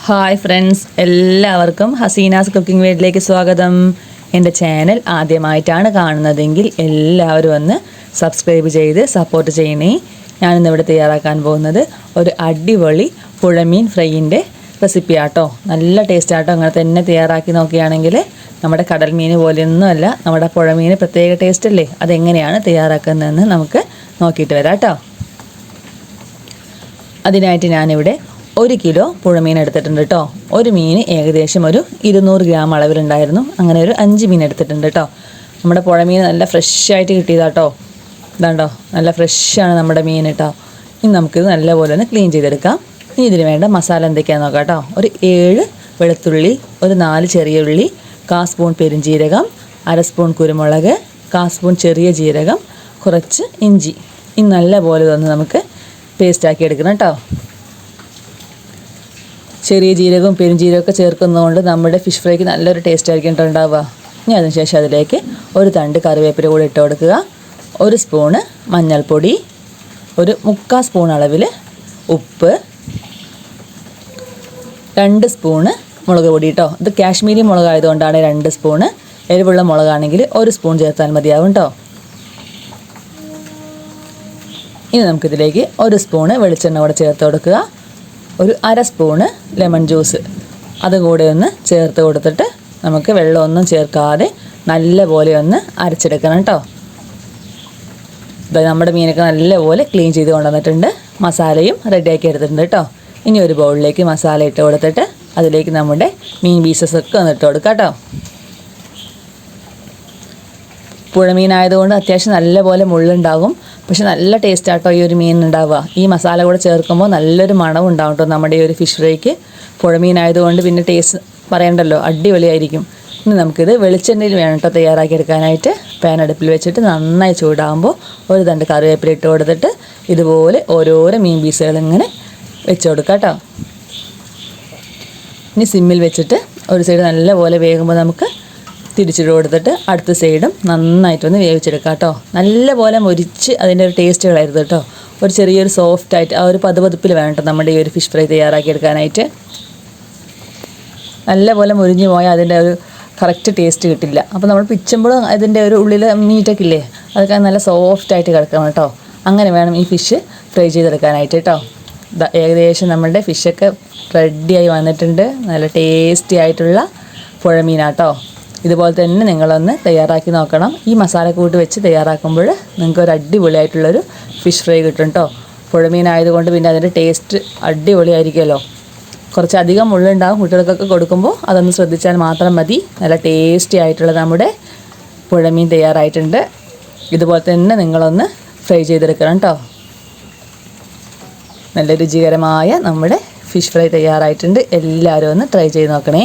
Hi friends, എല്ലാവർക്കും Hasina's cooking വീഡിയോയിലേക്ക് സ്വാഗതം. എൻ്റെ ചാനൽ ആദ്യമായിട്ടാണ് കാണുന്നതെങ്കിൽ എല്ലാവരും ഒന്ന് സബ്സ്ക്രൈബ് ചെയ്ത് സപ്പോർട്ട് ചെയ്യണേ. ഞാനിന്നിവിടെ തയ്യാറാക്കാൻ പോകുന്നത് ഒരു അടിപൊളി പുഴമീൻ ഫ്രൈയിൻ്റെ റെസിപ്പി ആട്ടോ. നല്ല ടേസ്റ്റ് ആട്ടോ. അങ്ങനെ തന്നെ തയ്യാറാക്കി നോക്കുകയാണെങ്കിൽ നമ്മുടെ കടൽ മീൻ പോലെയൊന്നുമല്ല, നമ്മുടെ പുഴമീൻ പ്രത്യേക ടേസ്റ്റ് അല്ലേ. അതെങ്ങനെയാണ് തയ്യാറാക്കുന്നതെന്ന് നമുക്ക് നോക്കിയിട്ട് വരാം കേട്ടോ. അതിനായിട്ട് ഞാനിവിടെ 1 കിലോ പുഴമീൻ എടുത്തിട്ടുണ്ട് കേട്ടോ. ഒരു മീൻ ഏകദേശം ഒരു 200 ഗ്രാം അളവിലുണ്ടായിരുന്നു. അങ്ങനെ ഒരു 5 മീൻ എടുത്തിട്ടുണ്ട് കേട്ടോ. നമ്മുടെ പുഴമീൻ നല്ല ഫ്രഷായിട്ട് കിട്ടിയതാട്ടോ. ഇതാണ്ടോ, നല്ല ഫ്രഷാണ് നമ്മുടെ മീൻ കേട്ടോ. ഇനി നമുക്കിത് നല്ലപോലെ ഒന്ന് ക്ലീൻ ചെയ്തെടുക്കാം. ഇനി ഇതിന് വേണ്ട മസാല എന്തൊക്കെയാണെന്ന് നോക്കാം കേട്ടോ. ഒരു 7 വെളുത്തുള്ളി, ഒരു 4 ചെറിയ ഉള്ളി, 1/4 സ്പൂൺ പെരുംജീരകം, 1/2 സ്പൂൺ കുരുമുളക്, 1/4 സ്പൂൺ ചെറിയ ജീരകം, കുറച്ച് ഇഞ്ചി. ഇനി നല്ലപോലെ ഒന്ന് നമുക്ക് പേസ്റ്റാക്കി എടുക്കണം കേട്ടോ. ചെറിയ ജീരകവും പെരുംജീരകമൊക്കെ ചേർക്കുന്നതുകൊണ്ട് നമ്മുടെ ഫിഷ് ഫ്രൈക്ക് നല്ലൊരു ടേസ്റ്റ് ആയിരിക്കും ഉണ്ടാവുക. ഇനി അതിനുശേഷം അതിലേക്ക് ഒരു തണ്ട് കറിവേപ്പില കൂടി ഇട്ട് കൊടുക്കുക. 1 സ്പൂണ് മഞ്ഞൾപ്പൊടി, ഒരു 3/4 സ്പൂൺ അളവിൽ ഉപ്പ്, 2 സ്പൂണ് മുളക് പൊടി കേട്ടോ. ഇത് കാശ്മീരി മുളകായതുകൊണ്ടാണ് 2 സ്പൂണ്. എരിവുള്ള മുളകാണെങ്കിൽ 1 സ്പൂൺ ചേർത്താൽ മതിയാവും കേട്ടോ. ഇനി നമുക്കിതിലേക്ക് 1 സ്പൂണ് വെളിച്ചെണ്ണ കൂടെ ചേർത്ത് കൊടുക്കുക. ഒരു 1/2 സ്പൂണ് ലെമൺ ജ്യൂസ് അതുകൂടെ ഒന്ന് ചേർത്ത് കൊടുത്തിട്ട് നമുക്ക് വെള്ളമൊന്നും ചേർക്കാതെ നല്ലപോലെ ഒന്ന് അരച്ചെടുക്കണം കേട്ടോ. നമ്മുടെ മീനൊക്കെ നല്ലപോലെ ക്ലീൻ ചെയ്ത് കൊണ്ടുവന്നിട്ടുണ്ട്. മസാലയും റെഡിയാക്കി എടുത്തിട്ടുണ്ട് കേട്ടോ. ഇനി ഒരു ബൗളിലേക്ക് മസാല ഇട്ട് കൊടുത്തിട്ട് അതിലേക്ക് നമ്മുടെ മീൻ പീസസൊക്കെ ഒന്ന് ഇട്ട് കൊടുക്കാം കേട്ടോ. പുഴമീനായതുകൊണ്ട് അത്യാവശ്യം നല്ലപോലെ മുള്ളുണ്ടാകും. പക്ഷെ നല്ല ടേസ്റ്റ് ആട്ടോ ഈ ഒരു മീൻ ഉണ്ടാവുക. ഈ മസാല കൂടെ ചേർക്കുമ്പോൾ നല്ലൊരു മണവും ഉണ്ടാവും കേട്ടോ നമ്മുടെ ഈ ഒരു ഫിഷ് ഫ്രൈക്ക്. പുഴമീനായതുകൊണ്ട് പിന്നെ ടേസ്റ്റ് പറയണ്ടല്ലോ, അടിപൊളിയായിരിക്കും. ഇനി നമുക്കിത് വെളിച്ചെണ്ണയിൽ വേണം കേട്ടോ തയ്യാറാക്കി എടുക്കാനായിട്ട്. പാൻ അടുപ്പിൽ വെച്ചിട്ട് നന്നായി ചൂടാകുമ്പോൾ ഒരു തണ്ട് കറിവേപ്പില ഇട്ട് കൊടുത്തിട്ട് ഇതുപോലെ ഓരോരോ മീൻ പീസുകൾ ഇങ്ങനെ വെച്ച് കൊടുക്കാം കേട്ടോ. ഇനി സിമ്മിൽ വെച്ചിട്ട് ഒരു സൈഡ് നല്ലപോലെ വേകുമ്പോൾ നമുക്ക് തിരിച്ചിട്ട് കൊടുത്തിട്ട് അടുത്ത സൈഡും നന്നായിട്ടൊന്ന് വേവിച്ചെടുക്കാം കേട്ടോ. നല്ലപോലെ മൊരിച്ച് അതിൻ്റെ ഒരു ടേസ്റ്റ് കളയരുത് കേട്ടോ. ഒരു ചെറിയൊരു സോഫ്റ്റായിട്ട് ആ ഒരു പതുപതുപ്പിൽ വേണം കേട്ടോ നമ്മുടെ ഈ ഒരു ഫിഷ് ഫ്രൈ തയ്യാറാക്കി എടുക്കാനായിട്ട്. നല്ലപോലെ മുരിഞ്ഞു പോയാൽ അതിൻ്റെ ഒരു കറക്റ്റ് ടേസ്റ്റ് കിട്ടില്ല. അപ്പോൾ നമ്മൾ പിച്ചുമ്പോഴും അതിൻ്റെ ഒരു ഉള്ളിൽ മീറ്റൊക്കെ ഇല്ലേ, അതൊക്കെ നല്ല സോഫ്റ്റായിട്ട് കിടക്കണം കേട്ടോ. അങ്ങനെ വേണം ഈ ഫിഷ് ഫ്രൈ ചെയ്തെടുക്കാനായിട്ട് കേട്ടോ. ഏകദേശം നമ്മുടെ ഫിഷൊക്കെ റെഡിയായി വന്നിട്ടുണ്ട്. നല്ല ടേസ്റ്റി ആയിട്ടുള്ള പുഴമീനാട്ടോ. ഇതുപോലെ തന്നെ നിങ്ങളൊന്ന് തയ്യാറാക്കി നോക്കണം. ഈ മസാലക്കൂട്ട് വെച്ച് തയ്യാറാക്കുമ്പോൾ നിങ്ങൾക്ക് ഒരു അടിപൊളിയായിട്ടുള്ളൊരു ഫിഷ് ഫ്രൈ കിട്ടും കേട്ടോ. പുഴമീനായതുകൊണ്ട് പിന്നെ അതിൻ്റെ ടേസ്റ്റ് അടിപൊളിയായിരിക്കുമല്ലോ. കുറച്ചധികം മുള്ളുണ്ടാകും. കുട്ടികൾക്കൊക്കെ കൊടുക്കുമ്പോൾ അതൊന്ന് ശ്രദ്ധിച്ചാൽ മാത്രം മതി. നല്ല ടേസ്റ്റി ആയിട്ടുള്ള നമ്മുടെ പുഴമീൻ തയ്യാറായിട്ടുണ്ട്. ഇതുപോലെ തന്നെ നിങ്ങളൊന്ന് ഫ്രൈ ചെയ്തെടുക്കണം കേട്ടോ. നല്ല രുചികരമായ നമ്മുടെ ഫിഷ് ഫ്രൈ തയ്യാറായിട്ടുണ്ട്. എല്ലാവരും ഒന്ന് ട്രൈ ചെയ്ത് നോക്കണേ.